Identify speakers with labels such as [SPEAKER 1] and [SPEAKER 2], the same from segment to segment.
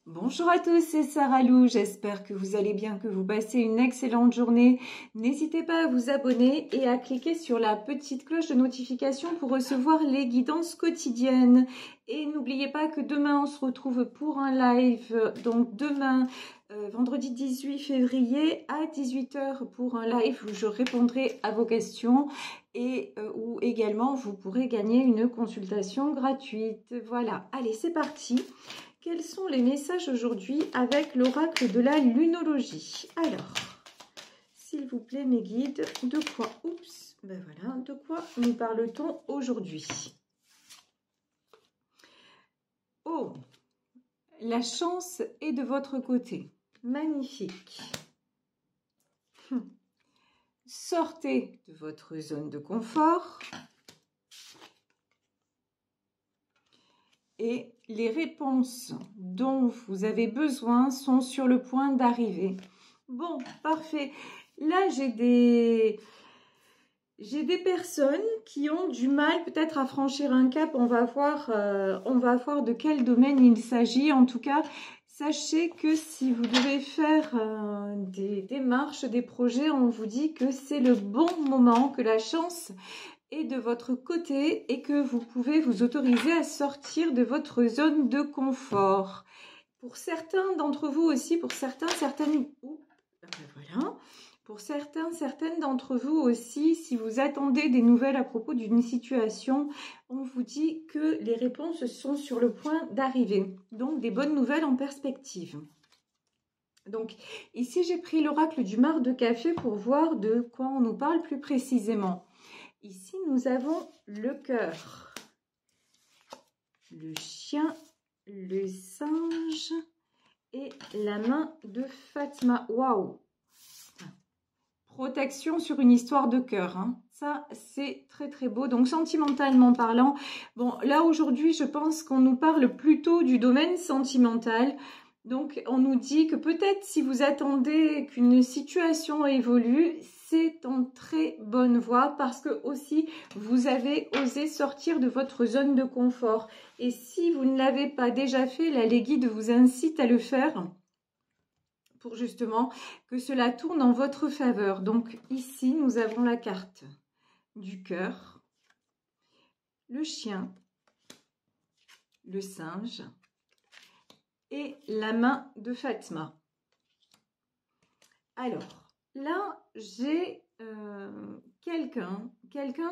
[SPEAKER 1] Bonjour à tous, c'est Sarah Lou, j'espère que vous allez bien, que vous passez une excellente journée. N'hésitez pas à vous abonner et à cliquer sur la petite cloche de notification pour recevoir les guidances quotidiennes. Et n'oubliez pas que demain on se retrouve pour un live, donc demain, vendredi 18 février à 18 h pour un live où je répondrai à vos questions et où également vous pourrez gagner une consultation gratuite. Voilà, allez c'est parti. Quels sont les messages aujourd'hui avec l'oracle de la lunologie? Alors, s'il vous plaît mes guides, de quoi, de quoi nous parle-t-on aujourd'hui? Oh, la chance est de votre côté. Magnifique. Sortez de votre zone de confort. Et les réponses dont vous avez besoin sont sur le point d'arriver. Bon, parfait. Là, j'ai des personnes qui ont du mal peut-être à franchir un cap. On va voir de quel domaine il s'agit. En tout cas, sachez que si vous devez faire des démarches, des projets, on vous dit que c'est le bon moment, que la chance est de votre côté et que vous pouvez vous autoriser à sortir de votre zone de confort. Pour certains d'entre vous aussi, pour certaines d'entre vous aussi, si vous attendez des nouvelles à propos d'une situation, on vous dit que les réponses sont sur le point d'arriver. Donc, des bonnes nouvelles en perspective. Donc, ici, j'ai pris l'oracle du marc de café pour voir de quoi on nous parle plus précisément. Ici, nous avons le cœur, le chien, le singe et la main de Fatma. Waouh! Protection sur une histoire de cœur. Hein. Ça, c'est très très beau. Donc, sentimentalement parlant, bon, là aujourd'hui, je pense qu'on nous parle plutôt du domaine sentimental. Donc, on nous dit que peut-être si vous attendez qu'une situation évolue, c'est en très bonne voie parce que aussi, vous avez osé sortir de votre zone de confort. Et si vous ne l'avez pas déjà fait, là, les guides vous incitent à le faire pour justement que cela tourne en votre faveur. Donc, ici, nous avons la carte du cœur, le chien, le singe et la main de Fatma. Alors, là, j'ai quelqu'un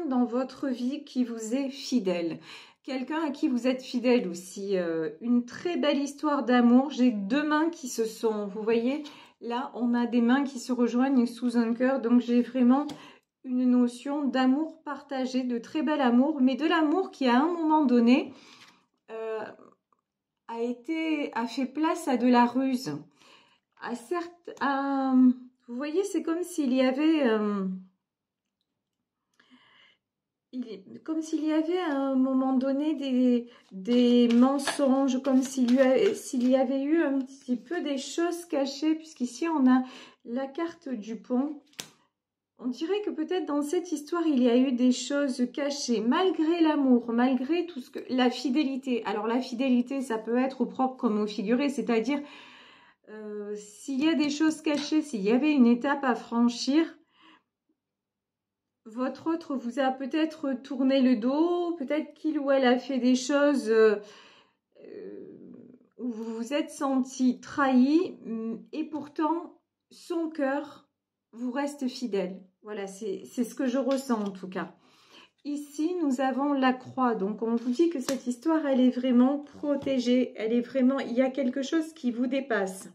[SPEAKER 1] dans votre vie qui vous est fidèle. Quelqu'un à qui vous êtes fidèle aussi. Une très belle histoire d'amour. J'ai deux mains qui se sont... Vous voyez, là, on a des mains qui se rejoignent sous un cœur. Donc, j'ai vraiment une notion d'amour partagé, de très bel amour. Mais de l'amour qui, à un moment donné... a fait place à de la ruse. Vous voyez, c'est comme s'il y avait à un moment donné des mensonges, comme s'il y avait eu un petit peu des choses cachées, puisqu'ici on a la carte du pont. On dirait que peut-être dans cette histoire, il y a eu des choses cachées, malgré l'amour, malgré tout ce que... La fidélité. Alors la fidélité, ça peut être au propre comme au figuré, c'est-à-dire s'il y a des choses cachées, s'il y avait une étape à franchir, votre autre vous a peut-être tourné le dos, peut-être qu'il ou elle a fait des choses où vous vous êtes senti trahi, et pourtant, son cœur vous reste fidèle. Voilà, c'est ce que je ressens en tout cas. Ici, nous avons la croix. Donc, on vous dit que cette histoire, elle est vraiment protégée. Elle est vraiment... Il y a quelque chose qui vous dépasse.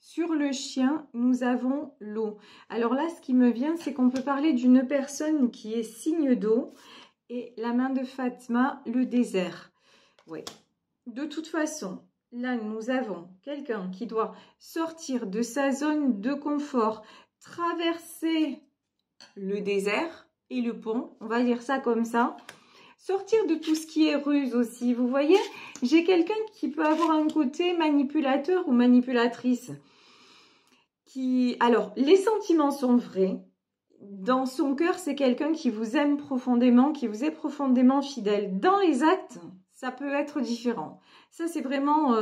[SPEAKER 1] Sur le chien, nous avons l'eau. Alors là, ce qui me vient, c'est qu'on peut parler d'une personne qui est signe d'eau. Et la main de Fatma, le désert. Oui. De toute façon... Là, nous avons quelqu'un qui doit sortir de sa zone de confort, traverser le désert et le pont, on va dire ça comme ça, sortir de tout ce qui est ruse aussi. Vous voyez, j'ai quelqu'un qui peut avoir un côté manipulateur ou manipulatrice. Alors, les sentiments sont vrais. Dans son cœur, c'est quelqu'un qui vous aime profondément, qui vous est profondément fidèle. Dans les actes, ça peut être différent. Ça, c'est vraiment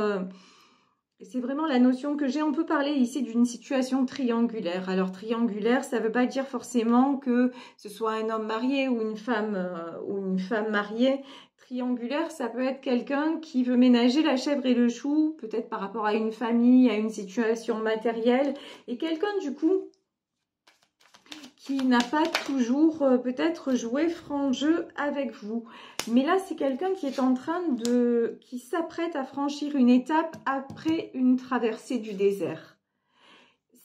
[SPEAKER 1] la notion que j'ai. On peut parler ici d'une situation triangulaire. Alors, triangulaire, ça ne veut pas dire forcément que ce soit un homme marié ou une femme mariée. Triangulaire, ça peut être quelqu'un qui veut ménager la chèvre et le chou, peut-être par rapport à une famille, à une situation matérielle, et quelqu'un du coup qui n'a pas toujours peut-être joué franc jeu avec vous. Mais là, c'est quelqu'un qui est en train qui s'apprête à franchir une étape après une traversée du désert.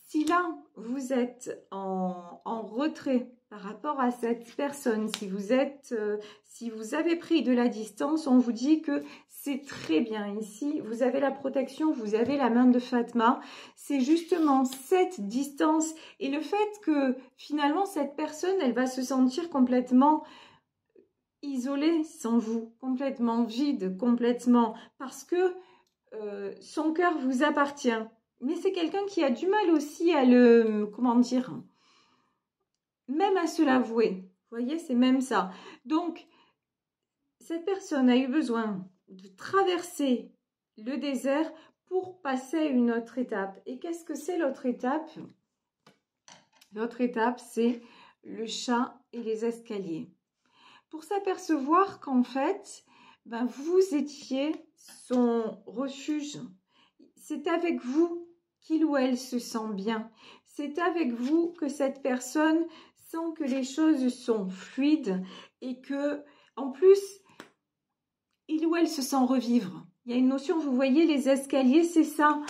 [SPEAKER 1] Si là, vous êtes en retrait par rapport à cette personne, si vous avez pris de la distance, on vous dit que c'est très bien ici. Vous avez la protection, vous avez la main de Fatma. C'est justement cette distance et le fait que finalement, cette personne, elle va se sentir complètement isolée sans vous, complètement vide, complètement, parce que son cœur vous appartient. Mais c'est quelqu'un qui a du mal aussi à comment dire, même à se l'avouer. Vous voyez, c'est même ça. Donc, cette personne a eu besoin de traverser le désert pour passer à une autre étape. Et qu'est-ce que c'est l'autre étape? L'autre étape, c'est le chat et les escaliers. Pour s'apercevoir qu'en fait, vous étiez son refuge. C'est avec vous qu'il ou elle se sent bien. C'est avec vous que cette personne sent que les choses sont fluides et que, en plus, il ou elle se sent revivre. Il y a une notion, vous voyez, les escaliers, c'est ça.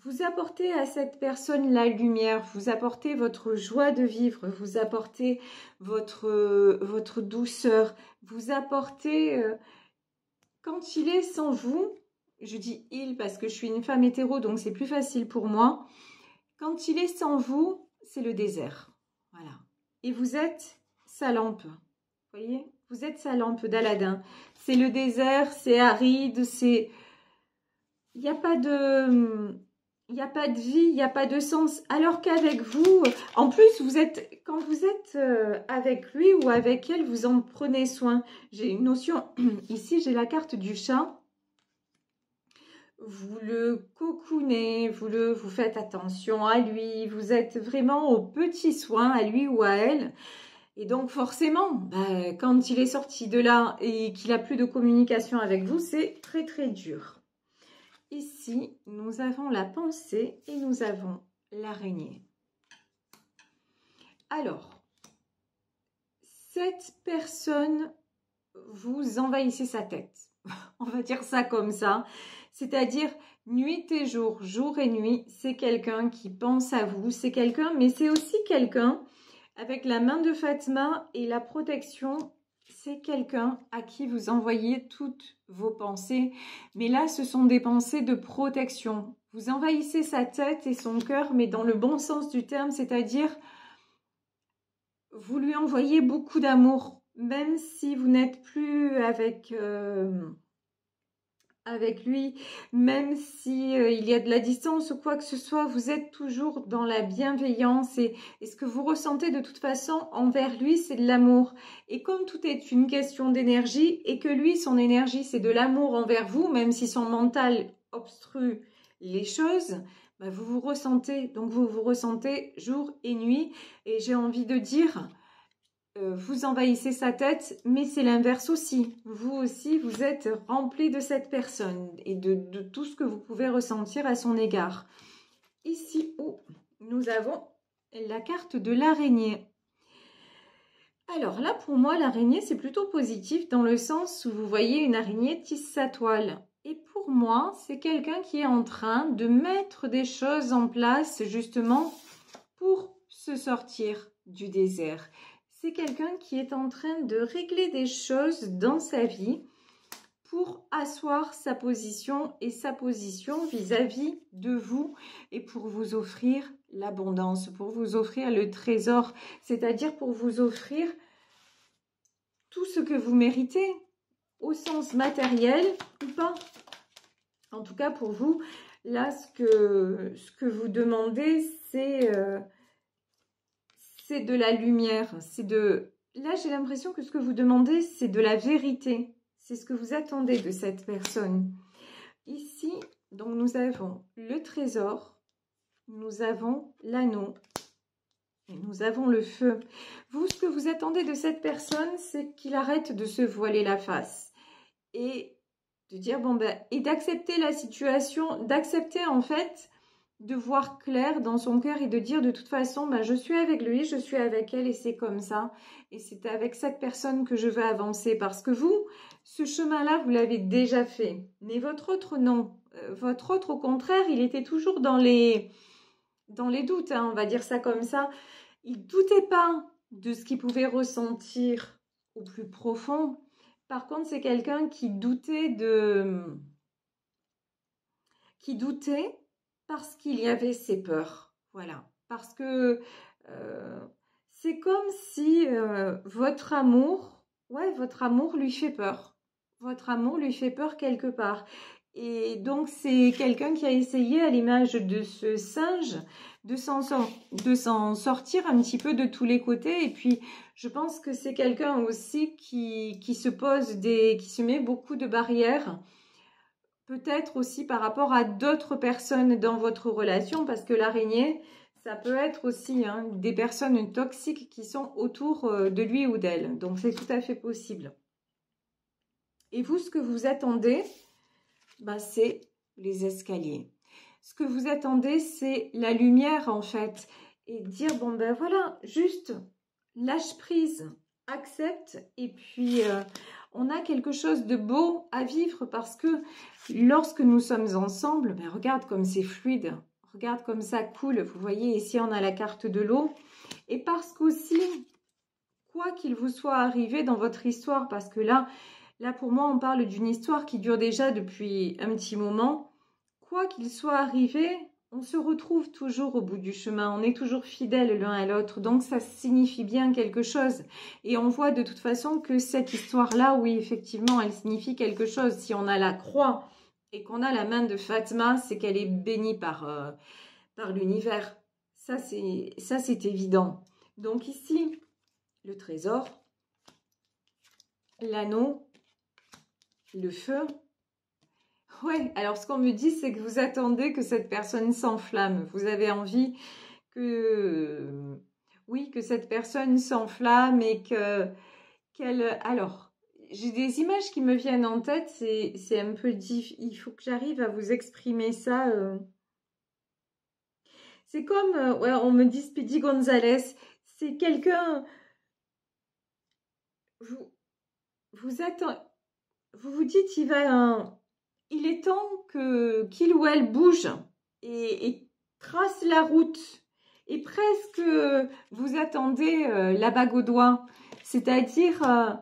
[SPEAKER 1] Vous apportez à cette personne la lumière, vous apportez votre joie de vivre, vous apportez votre douceur, vous apportez, quand il est sans vous, je dis il parce que je suis une femme hétéro, donc c'est plus facile pour moi. Quand il est sans vous, c'est le désert. Voilà. Et vous êtes sa lampe. Vous voyez? Vous êtes sa lampe d'Aladin. C'est le désert, c'est aride, c'est... Il n'y a pas de... Il n'y a pas de vie, il n'y a pas de sens. Alors qu'avec vous, en plus, quand vous êtes avec lui ou avec elle, vous en prenez soin. J'ai une notion, ici j'ai la carte du chat. Vous le cocoonez, vous faites attention à lui, vous êtes vraiment aux petits soins, à lui ou à elle. Et donc forcément, quand il est sorti de là et qu'il n'a plus de communication avec vous, c'est très très dur. Ici, nous avons la pensée et nous avons l'araignée. Alors, cette personne, vous envahissez sa tête. On va dire ça comme ça. C'est-à-dire, nuit et jour, jour et nuit, c'est quelqu'un qui pense à vous. C'est quelqu'un, mais c'est aussi quelqu'un, avec la main de Fatma et la protection, c'est quelqu'un à qui vous envoyez toutes vos pensées. Mais là, ce sont des pensées de protection. Vous envahissez sa tête et son cœur, mais dans le bon sens du terme, c'est-à-dire, vous lui envoyez beaucoup d'amour. Même si vous n'êtes plus avec lui, même si il y a de la distance ou quoi que ce soit, vous êtes toujours dans la bienveillance et ce que vous ressentez de toute façon envers lui, c'est de l'amour. Et comme tout est une question d'énergie et que lui, son énergie, c'est de l'amour envers vous, même si son mental obstrue les choses, vous vous ressentez, donc vous vous ressentez jour et nuit. Et j'ai envie de dire... vous envahissez sa tête, mais c'est l'inverse aussi. Vous aussi, vous êtes rempli de cette personne et de tout ce que vous pouvez ressentir à son égard. Ici où nous avons la carte de l'araignée. Alors là, pour moi, l'araignée, c'est plutôt positif dans le sens où vous voyez une araignée tisse sa toile. Et pour moi, c'est quelqu'un qui est en train de mettre des choses en place justement pour se sortir du désert. C'est quelqu'un qui est en train de régler des choses dans sa vie pour asseoir sa position et sa position vis-à-vis de vous et pour vous offrir l'abondance, pour vous offrir le trésor, c'est-à-dire pour vous offrir tout ce que vous méritez au sens matériel ou pas. En tout cas, pour vous, là, ce que vous demandez, c'est de la lumière, là j'ai l'impression que ce que vous demandez c'est de la vérité, c'est ce que vous attendez de cette personne. Ici, donc nous avons le trésor, nous avons l'anneau et nous avons le feu. Vous, ce que vous attendez de cette personne, c'est qu'il arrête de se voiler la face et de dire, bon ben, et d'accepter la situation, d'accepter en fait, de voir clair dans son cœur et de dire de toute façon, ben, je suis avec lui, je suis avec elle et c'est comme ça. Et c'est avec cette personne que je veux avancer parce que vous, ce chemin-là, vous l'avez déjà fait. Mais votre autre, non. Votre autre, au contraire, il était toujours dans les doutes, hein, on va dire ça comme ça. Il ne doutait pas de ce qu'il pouvait ressentir au plus profond. Par contre, c'est quelqu'un qui doutait parce qu'il y avait ses peurs. Voilà. Parce que c'est comme si votre amour lui fait peur. Votre amour lui fait peur quelque part. Et donc, c'est quelqu'un qui a essayé, à l'image de ce singe, de s'en sortir un petit peu de tous les côtés. Et puis, je pense que c'est quelqu'un aussi qui se met beaucoup de barrières. Peut-être aussi par rapport à d'autres personnes dans votre relation, parce que l'araignée, ça peut être aussi des personnes toxiques qui sont autour de lui ou d'elle. Donc, c'est tout à fait possible. Et vous, ce que vous attendez, bah, c'est les escaliers. Ce que vous attendez, c'est la lumière, en fait. Et dire, bon, ben voilà, juste lâche prise, accepte. Et puis, on a quelque chose de beau à vivre parce que lorsque nous sommes ensemble, ben regarde comme c'est fluide. Regarde comme ça coule. Vous voyez, ici, on a la carte de l'eau. Et parce qu'aussi, quoi qu'il vous soit arrivé dans votre histoire, parce que là, pour moi, on parle d'une histoire qui dure déjà depuis un petit moment. Quoi qu'il soit arrivé, on se retrouve toujours au bout du chemin. On est toujours fidèles l'un à l'autre. Donc, ça signifie bien quelque chose. Et on voit de toute façon que cette histoire-là, oui, effectivement, elle signifie quelque chose. Si on a la croix et qu'on a la main de Fatma, c'est qu'elle est bénie par l'univers. Ça, c'est évident. Donc ici, le trésor, l'anneau, le feu. Ouais, alors ce qu'on me dit, c'est que vous attendez que cette personne s'enflamme. Vous avez envie que, oui, que cette personne s'enflamme et qu'elle... Alors, j'ai des images qui me viennent en tête, c'est un peu difficile. Il faut que j'arrive à vous exprimer ça. C'est comme, ouais, on me dit Speedy Gonzalez, c'est quelqu'un... Vous attendez... Vous vous dites, il est temps qu'il ou elle bouge et trace la route. Et presque, vous attendez la bague au doigt. C'est-à-dire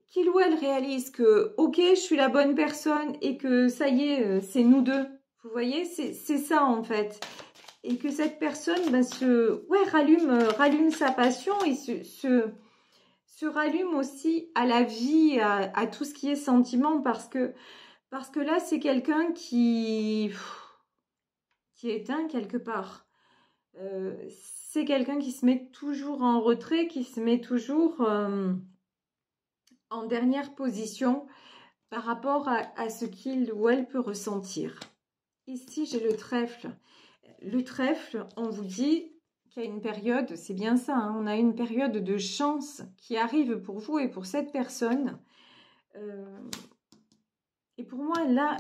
[SPEAKER 1] qu'il ou elle réalise que, ok, je suis la bonne personne et que ça y est, c'est nous deux. Vous voyez, c'est ça en fait. Et que cette personne rallume sa passion et se rallume aussi à la vie, à tout ce qui est sentiment, parce que là, c'est quelqu'un qui est éteint quelque part. C'est quelqu'un qui se met toujours en retrait, qui se met toujours en dernière position par rapport à ce qu'il ou elle peut ressentir. Ici, j'ai le trèfle. Le trèfle, on vous dit qu'il y a une période, c'est bien ça, hein, on a une période de chance qui arrive pour vous et pour cette personne. Et pour moi, là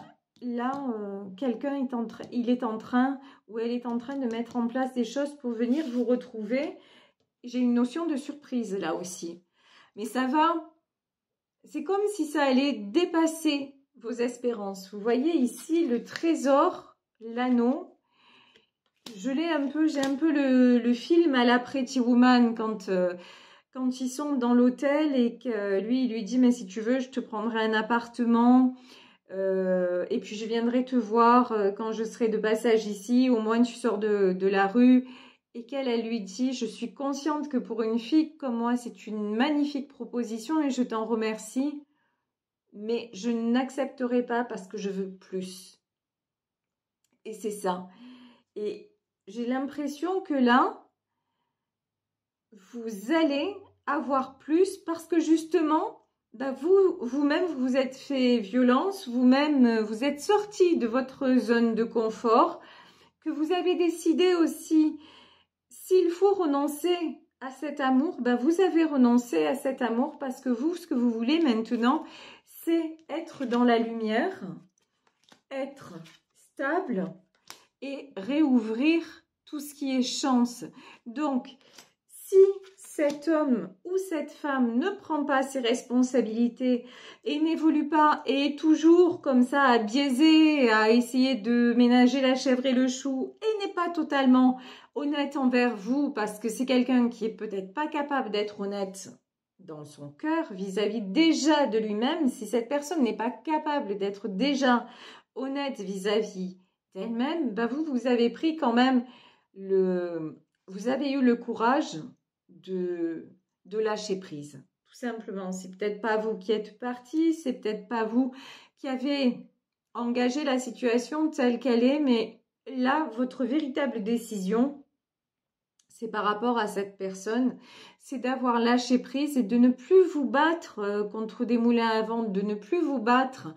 [SPEAKER 1] quelqu'un est en train ou elle est en train de mettre en place des choses pour venir vous retrouver. J'ai une notion de surprise là aussi. Mais ça va, c'est comme si ça allait dépasser vos espérances. Vous voyez ici le trésor, l'anneau. J'ai un peu le film à la Pretty Woman quand ils sont dans l'hôtel et que lui, il lui dit, mais si tu veux, je te prendrai un appartement et puis je viendrai te voir quand je serai de passage ici, au moins tu sors de la rue. Et elle lui dit, je suis consciente que pour une fille comme moi, c'est une magnifique proposition et je t'en remercie, mais je n'accepterai pas parce que je veux plus. Et c'est ça. Et j'ai l'impression que là, vous allez avoir plus parce que justement, bah vous-même, vous êtes fait violence, vous-même, vous êtes sorti de votre zone de confort, que vous avez décidé aussi, s'il faut renoncer à cet amour, bah vous avez renoncé à cet amour parce que vous, ce que vous voulez maintenant, c'est être dans la lumière, être stable et réouvrir tout ce qui est chance. Donc, si cet homme ou cette femme ne prend pas ses responsabilités et n'évolue pas et est toujours comme ça à biaiser, à essayer de ménager la chèvre et le chou et n'est pas totalement honnête envers vous parce que c'est quelqu'un qui est peut-être pas capable d'être honnête dans son cœur vis-à-vis déjà de lui-même, si cette personne n'est pas capable d'être déjà honnête vis-à-vis d'elle-même, bah vous avez pris quand même vous avez eu le courage de lâcher prise. Tout simplement, c'est peut-être pas vous qui êtes parti, c'est peut-être pas vous qui avez engagé la situation telle qu'elle est, mais là, votre véritable décision, c'est par rapport à cette personne, c'est d'avoir lâché prise et de ne plus vous battre contre des moulins à vent, de ne plus vous battre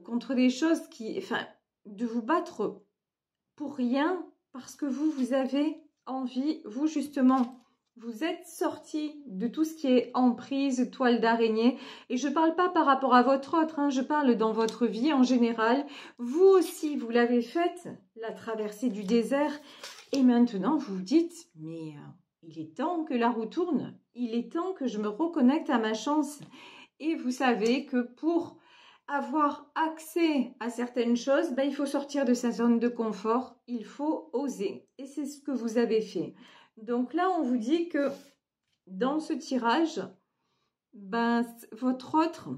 [SPEAKER 1] contre des choses qui... Enfin, de vous battre pour rien parce que vous avez envie, vous justement, vous êtes sorti de tout ce qui est emprise, toile d'araignée. Et je ne parle pas par rapport à votre autre, hein, je parle dans votre vie en général. Vous aussi, vous l'avez faite, la traversée du désert. Et maintenant, vous vous dites, mais il est temps que la roue tourne. Il est temps que je me reconnecte à ma chance. Et vous savez que pour avoir accès à certaines choses, ben, il faut sortir de sa zone de confort, il faut oser. Et c'est ce que vous avez fait. Donc là, on vous dit que dans ce tirage, ben, votre autre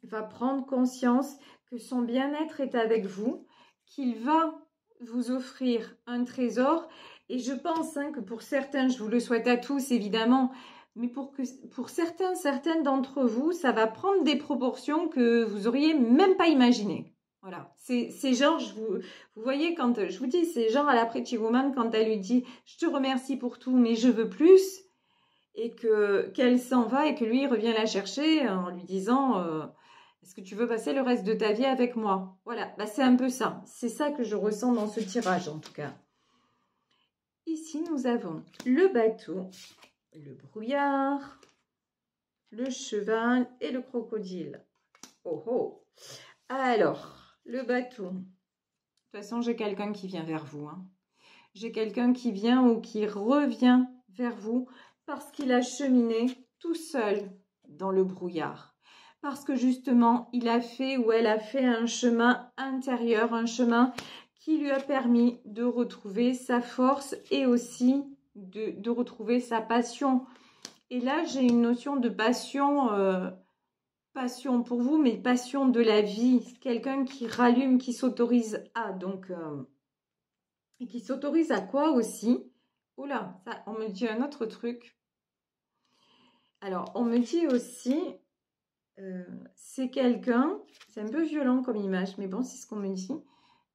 [SPEAKER 1] va prendre conscience que son bien-être est avec vous, qu'il va vous offrir un trésor. Et je pense que pour certains, je vous le souhaite à tous évidemment, mais pour certaines d'entre vous, ça va prendre des proportions que vous auriez même pas imaginées. Voilà, c'est genre, vous voyez, quand je vous dis, c'est genre à la Pretty Woman, quand elle lui dit « Je te remercie pour tout, mais je veux plus », et qu'elle s'en va et que lui, il revient la chercher en lui disant est-ce que tu veux passer le reste de ta vie avec moi ?» Voilà, bah, c'est un peu ça. C'est ça que je ressens dans ce tirage, en tout cas. Ici, nous avons le bateau, le brouillard, le cheval et le crocodile. Oh oh! Alors, le bateau. De toute façon, j'ai quelqu'un qui vient vers vous. Hein. J'ai quelqu'un qui vient ou qui revient vers vous parce qu'il a cheminé tout seul dans le brouillard. Parce que justement, il a fait ou elle a fait un chemin intérieur, un chemin qui lui a permis de retrouver sa force et aussi de retrouver sa passion. Et là, j'ai une notion de passion, passion pour vous, mais passion de la vie. Quelqu'un qui rallume, qui s'autorise à. Donc, et qui s'autorise à quoi aussi? Oula, ça, on me dit un autre truc. Alors, on me dit aussi, c'est quelqu'un, c'est un peu violent comme image, mais bon, c'est ce qu'on me dit,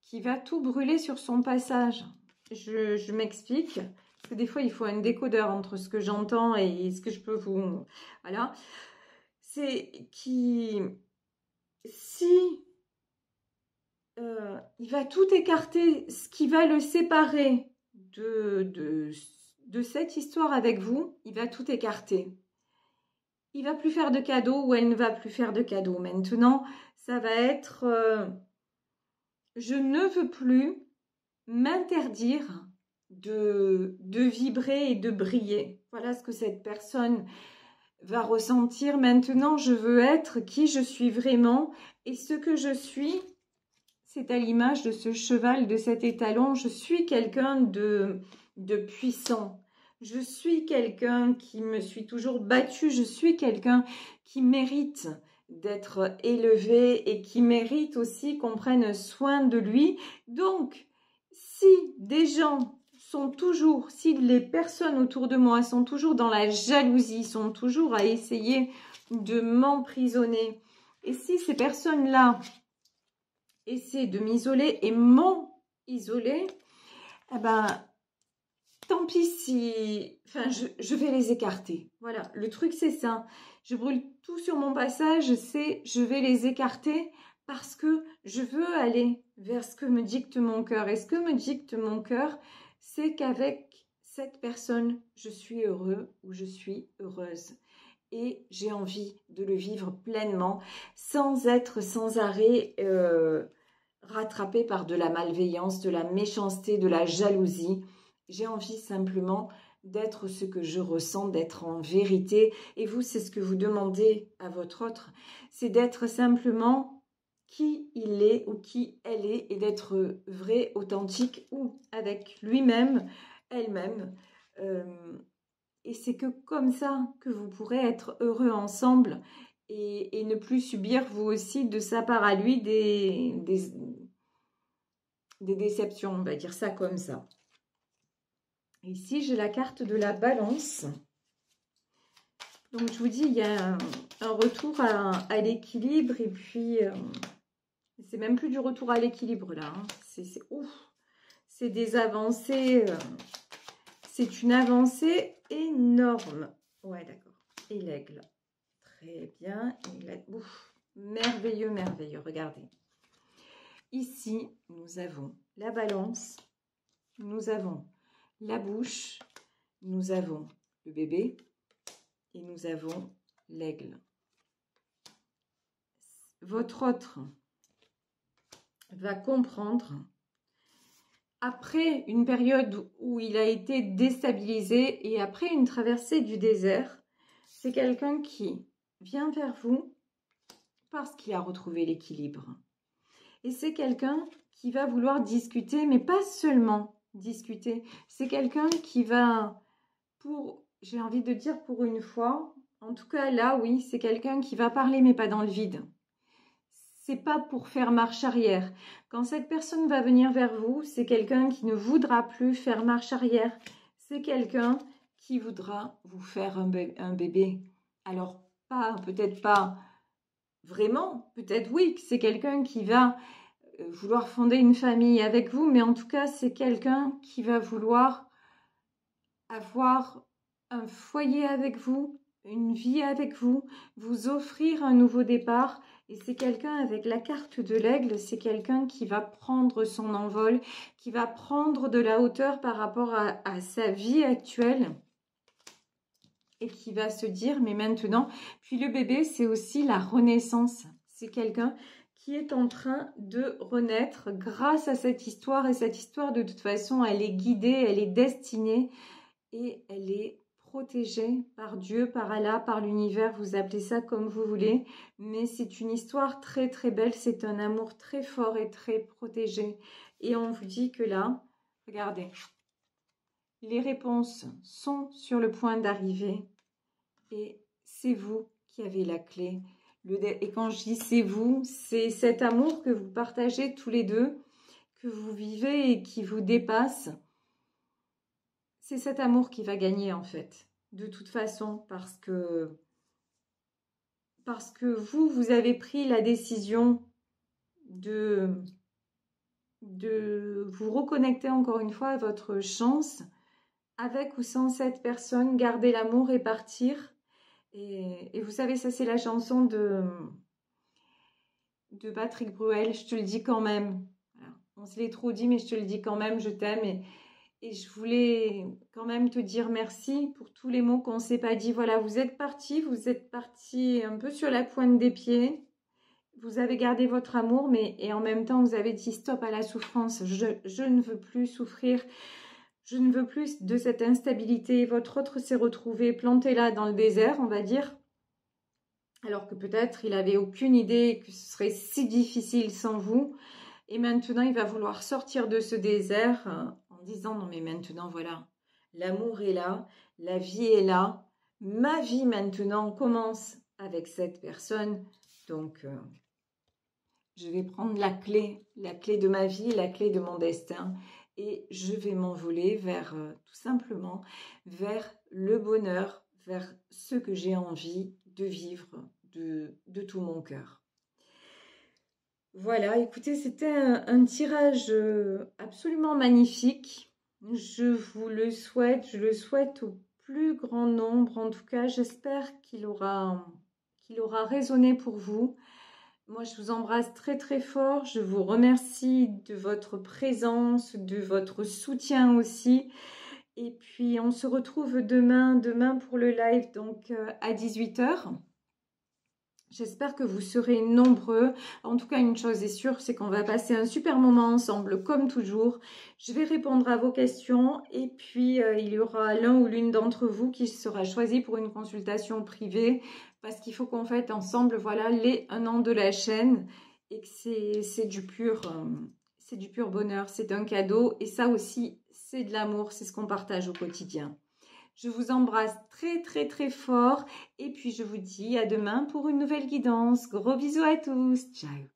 [SPEAKER 1] qui va tout brûler sur son passage. Je m'explique, parce que des fois, il faut un décodeur entre ce que j'entends et ce que je peux vous... Voilà. C'est qui... Si il va tout écarter, ce qui va le séparer de cette histoire avec vous, il va tout écarter. Il va plus faire de cadeaux ou elle ne va plus faire de cadeaux. Maintenant, ça va être je ne veux plus m'interdire de vibrer et de briller. Voilà ce que cette personne va ressentir. Maintenant, je veux être qui je suis vraiment. Et ce que je suis, c'est à l'image de ce cheval, de cet étalon. Je suis quelqu'un de puissant. Je suis quelqu'un qui me suis toujours battue. Je suis quelqu'un qui mérite d'être élevé et qui mérite aussi qu'on prenne soin de lui. Donc, si des gens sont toujours, si les personnes autour de moi sont toujours dans la jalousie, sont toujours à essayer de m'emprisonner, et si ces personnes-là essaient de m'isoler et m'ont isolé, eh ben, tant pis si... Enfin, je vais les écarter. Voilà, le truc c'est ça. Je brûle tout sur mon passage, c'est je vais les écarter parce que je veux aller vers ce que me dicte mon cœur. Et ce que me dicte mon cœur, c'est qu'avec cette personne, je suis heureux ou je suis heureuse. Et j'ai envie de le vivre pleinement, sans être sans arrêt rattrapé par de la malveillance, de la méchanceté, de la jalousie. J'ai envie simplement d'être ce que je ressens, d'être en vérité. Et vous, c'est ce que vous demandez à votre autre, c'est d'être simplement qui il est ou qui elle est et d'être vrai, authentique ou avec lui-même, elle-même. Et c'est que comme ça que vous pourrez être heureux ensemble et ne plus subir vous aussi de sa part à lui des déceptions, on va dire ça comme ça. Ici, j'ai la carte de la balance. Donc, je vous dis, il y a un retour à l'équilibre et puis, c'est même plus du retour à l'équilibre là. Hein. C'est des avancées, c'est une avancée énorme. Ouais, d'accord. Et l'aigle. Très bien. Ouf, merveilleux, merveilleux. Regardez. Ici, nous avons la balance, nous avons la bouche, nous avons le bébé et nous avons l'aigle. Votre autre va comprendre, après une période où il a été déstabilisé et après une traversée du désert, c'est quelqu'un qui vient vers vous parce qu'il a retrouvé l'équilibre. Et c'est quelqu'un qui va vouloir discuter, mais pas seulement discuter. C'est quelqu'un qui va, j'ai envie de dire pour une fois, en tout cas là, oui, c'est quelqu'un qui va parler, mais pas dans le vide. C'est pas pour faire marche arrière. Quand cette personne va venir vers vous, c'est quelqu'un qui ne voudra plus faire marche arrière. C'est quelqu'un qui voudra vous faire un bébé. Alors, peut-être pas vraiment, peut-être oui, que c'est quelqu'un qui va vouloir fonder une famille avec vous, mais en tout cas, c'est quelqu'un qui va vouloir avoir un foyer avec vous, une vie avec vous, vous offrir un nouveau départ. Et c'est quelqu'un avec la carte de l'aigle, c'est quelqu'un qui va prendre son envol, qui va prendre de la hauteur par rapport à sa vie actuelle et qui va se dire, mais maintenant, puis le bébé, c'est aussi la renaissance. C'est quelqu'un qui est en train de renaître grâce à cette histoire. Et cette histoire, de toute façon, elle est guidée, elle est destinée et elle est protégée par Dieu, par Allah, par l'univers. Vous appelez ça comme vous voulez. Mais c'est une histoire très, très belle. C'est un amour très fort et très protégé. Et on vous dit que là, regardez, les réponses sont sur le point d'arriver. Et c'est vous qui avez la clé. Et quand je dis c'est vous, c'est cet amour que vous partagez tous les deux, que vous vivez et qui vous dépasse. C'est cet amour qui va gagner en fait, de toute façon, parce que vous avez pris la décision de vous reconnecter encore une fois à votre chance, avec ou sans cette personne, garder l'amour et partir. Et vous savez, ça c'est la chanson de Patrick Bruel, je te le dis quand même. Voilà. On se l'est trop dit, mais je te le dis quand même, je t'aime. Et je voulais quand même te dire merci pour tous les mots qu'on ne s'est pas dit. Voilà, vous êtes parti un peu sur la pointe des pieds. Vous avez gardé votre amour, et en même temps, vous avez dit stop à la souffrance. Je ne veux plus souffrir. Je ne veux plus de cette instabilité. Votre autre s'est retrouvé planté là dans le désert, on va dire. Alors que peut-être il n'avait aucune idée que ce serait si difficile sans vous. Et maintenant, il va vouloir sortir de ce désert en disant non mais maintenant, voilà, l'amour est là, la vie est là. Ma vie maintenant commence avec cette personne. Donc, je vais prendre la clé de ma vie, la clé de mon destin. Et je vais m'envoler vers, tout simplement, vers le bonheur, vers ce que j'ai envie de vivre de tout mon cœur. Voilà, écoutez, c'était un tirage absolument magnifique. Je vous le souhaite, je le souhaite au plus grand nombre. En tout cas, j'espère qu'il aura résonné pour vous. Moi, je vous embrasse très très fort. Je vous remercie de votre présence, de votre soutien aussi. Et puis, on se retrouve demain pour le live, donc à 18 h. J'espère que vous serez nombreux. En tout cas, une chose est sûre, c'est qu'on va passer un super moment ensemble, comme toujours. Je vais répondre à vos questions et puis il y aura l'un ou l'une d'entre vous qui sera choisi pour une consultation privée parce qu'il faut qu'on fête ensemble, voilà, les 1 an de la chaîne et que c'est du pur bonheur, c'est un cadeau et ça aussi, c'est de l'amour, c'est ce qu'on partage au quotidien. Je vous embrasse très très très fort et puis je vous dis à demain pour une nouvelle guidance. Gros bisous à tous. Ciao.